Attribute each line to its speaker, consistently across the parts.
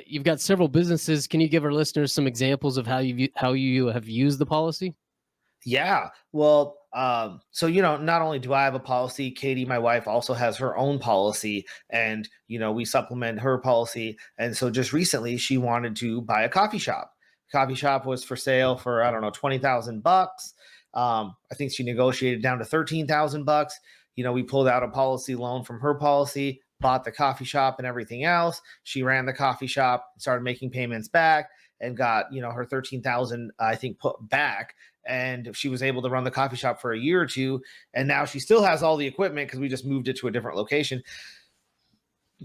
Speaker 1: you've got several businesses. Can you give our listeners some examples of how you have used the policy?
Speaker 2: Yeah. Well, so not only do I have a policy, Katie, my wife, also has her own policy, and we supplement her policy. And so just recently, she wanted to buy a coffee shop. Coffee shop was for sale for I don't know $20,000. I think she negotiated down to $13,000. We pulled out a policy loan from her policy, bought the coffee shop and everything else. She ran the coffee shop, started making payments back, and got her 13,000 I think put back, and she was able to run the coffee shop for a year or two, and now she still has all the equipment because we just moved it to a different location.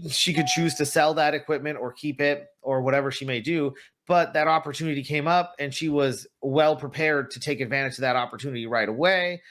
Speaker 2: She could choose to sell that equipment or keep it or whatever she may do, but that opportunity came up and she was well prepared to take advantage of that opportunity right away.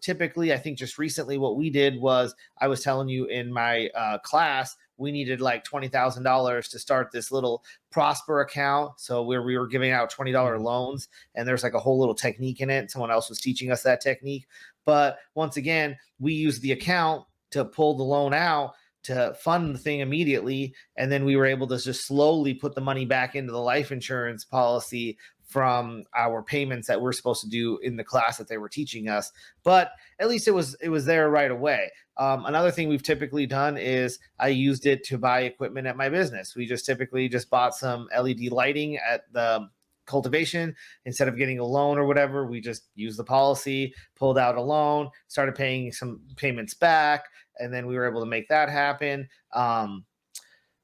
Speaker 2: Typically, I think just recently what we did was, I was telling you in my class, we needed like $20,000 to start this little Prosper account. So where we were giving out $20 loans, and there's like a whole little technique in it. Someone else was teaching us that technique. But once again, we used the account to pull the loan out to fund the thing immediately. And then we were able to just slowly put the money back into the life insurance policy from our payments that we're supposed to do in the class that they were teaching us. But at least it was there right away. Another thing we've typically done is I used it to buy equipment at my business. We just typically just bought some LED lighting at the cultivation. Instead of getting a loan or whatever, we just used the policy, pulled out a loan, started paying some payments back, and then we were able to make that happen.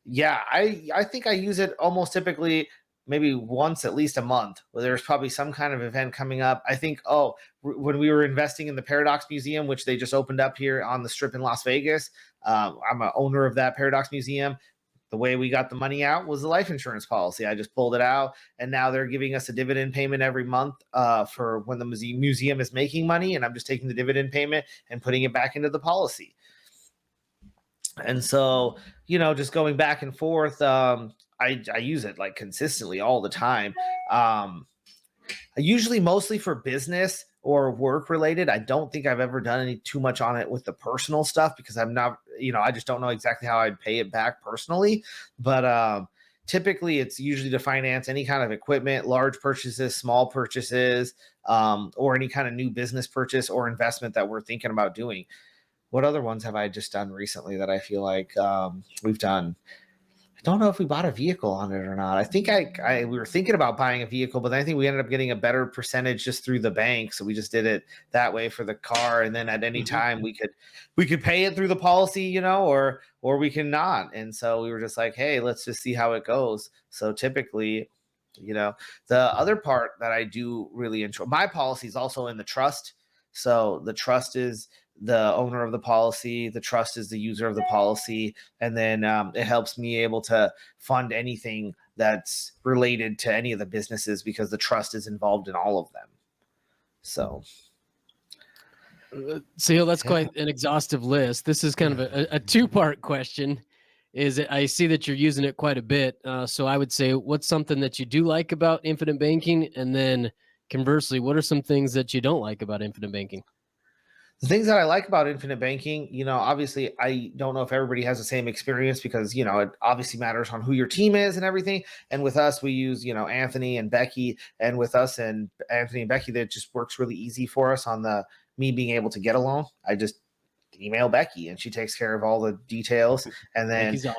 Speaker 2: Yeah, I think I use it almost typically maybe once at least a month, where there's probably some kind of event coming up. I think, when we were investing in the Paradox Museum, which they just opened up here on the Strip in Las Vegas, I'm an owner of that Paradox Museum. The way we got the money out was the life insurance policy. I just pulled it out, and now they're giving us a dividend payment every month for when the museum is making money, and I'm just taking the dividend payment and putting it back into the policy. And so, just going back and forth, I use it like consistently all the time. Usually mostly for business or work related. I don't think I've ever done any too much on it with the personal stuff, because I'm not, I just don't know exactly how I'd pay it back personally. But typically it's usually to finance any kind of equipment, large purchases, small purchases, or any kind of new business purchase or investment that we're thinking about doing. What other ones have I just done recently that I feel like we've done? I don't know if we bought a vehicle on it or not. I think we were thinking about buying a vehicle, but I think we ended up getting a better percentage just through the bank. So we just did it that way for the car. And then at any time we could pay it through the policy, or we can not. And so we were just like, hey, let's just see how it goes. So typically, the other part that I do really enjoy, my policy is also in the trust. So the trust is the owner of the policy, the trust is the user of the policy, and then it helps me able to fund anything that's related to any of the businesses, because the trust is involved in all of them. So
Speaker 1: Sahil, that's quite an exhaustive list. This is kind of a two-part question. I see that you're using it quite a bit. So I would say, what's something that you do like about infinite banking? And then conversely, what are some things that you don't like about infinite banking?
Speaker 2: The things that I like about infinite banking, obviously I don't know if everybody has the same experience, because, it obviously matters on who your team is and everything. And with us, we use, Anthony and Becky, and with us and Anthony and Becky, that just works really easy for us on me being able to get a loan. I just email Becky and she takes care of all the details. And then
Speaker 1: awesome.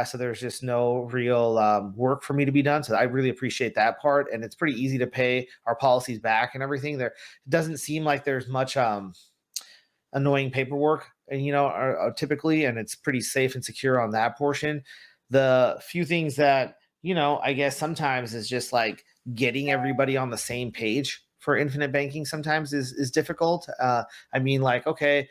Speaker 2: so there's just no real work for me to be done. So I really appreciate that part. And it's pretty easy to pay our policies back and everything. It doesn't seem like there's much annoying paperwork, and typically, and it's pretty safe and secure on that portion. The few things that, I guess sometimes is just like getting everybody on the same page for infinite banking sometimes is difficult. I mean, like, okay,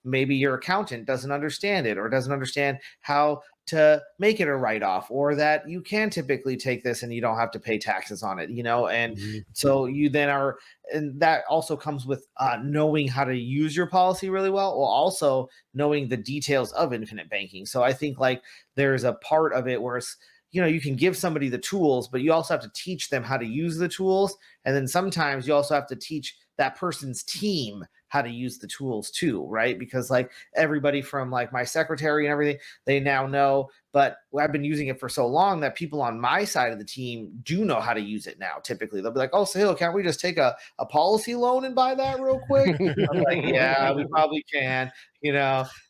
Speaker 2: maybe your accountant doesn't understand it, or doesn't understand how to make it a write-off, or that you can typically take this and you don't have to pay taxes on it, and so you then and that also comes with knowing how to use your policy really well, or also knowing the details of infinite banking. So I think like there's a part of it where it's, you can give somebody the tools, but you also have to teach them how to use the tools. And then sometimes you also have to teach that person's team how to use the tools too, right? Because like everybody from like my secretary and everything, they now know but I've been using it for so long that people on my side of the team do know how to use it now. Typically, they'll be like, "Oh, Sahil, can't we just take a policy loan and buy that real quick?" I'm like, "Yeah, we probably can,"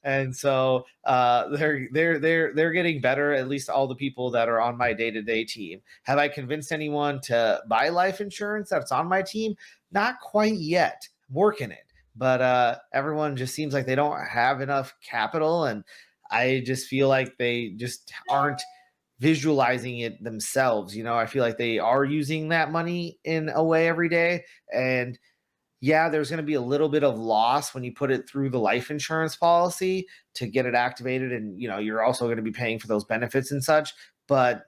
Speaker 2: And so they're getting better. At least all the people that are on my day-to-day team. Have I convinced anyone to buy life insurance that's on my team? Not quite yet. I'm working it, but everyone just seems like they don't have enough capital, and I just feel like they just aren't visualizing it themselves. I feel like they are using that money in a way every day. And yeah, there's going to be a little bit of loss when you put it through the life insurance policy to get it activated. And, you're also going to be paying for those benefits and such. But,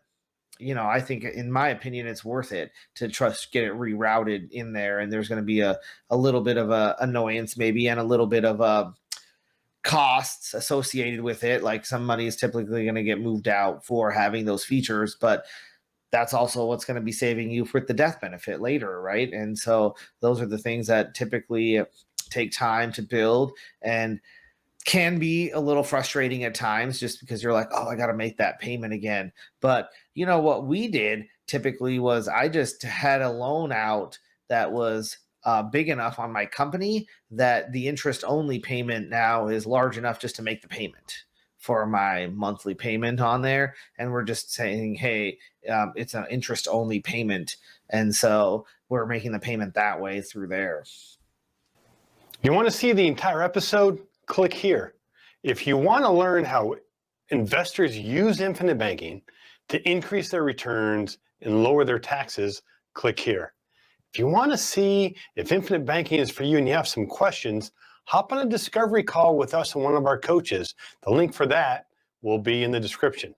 Speaker 2: I think in my opinion, it's worth it to get it rerouted in there. And there's going to be a little bit of a annoyance maybe, and a little bit of a costs associated with it. Like some money is typically going to get moved out for having those features, but that's also what's going to be saving you with the death benefit later, right? And so those are the things that typically take time to build and can be a little frustrating at times, just because you're like, oh, I got to make that payment again. But what we did typically was I just had a loan out that was big enough on my company that the interest only payment now is large enough just to make the payment for my monthly payment on there. And we're just saying, hey, it's an interest only payment. And so we're making the payment that way through there.
Speaker 3: You want to see the entire episode? Click here. If you want to learn how investors use infinite banking to increase their returns and lower their taxes, click here. If you want to see if infinite banking is for you and you have some questions, hop on a discovery call with us and one of our coaches. The link for that will be in the description.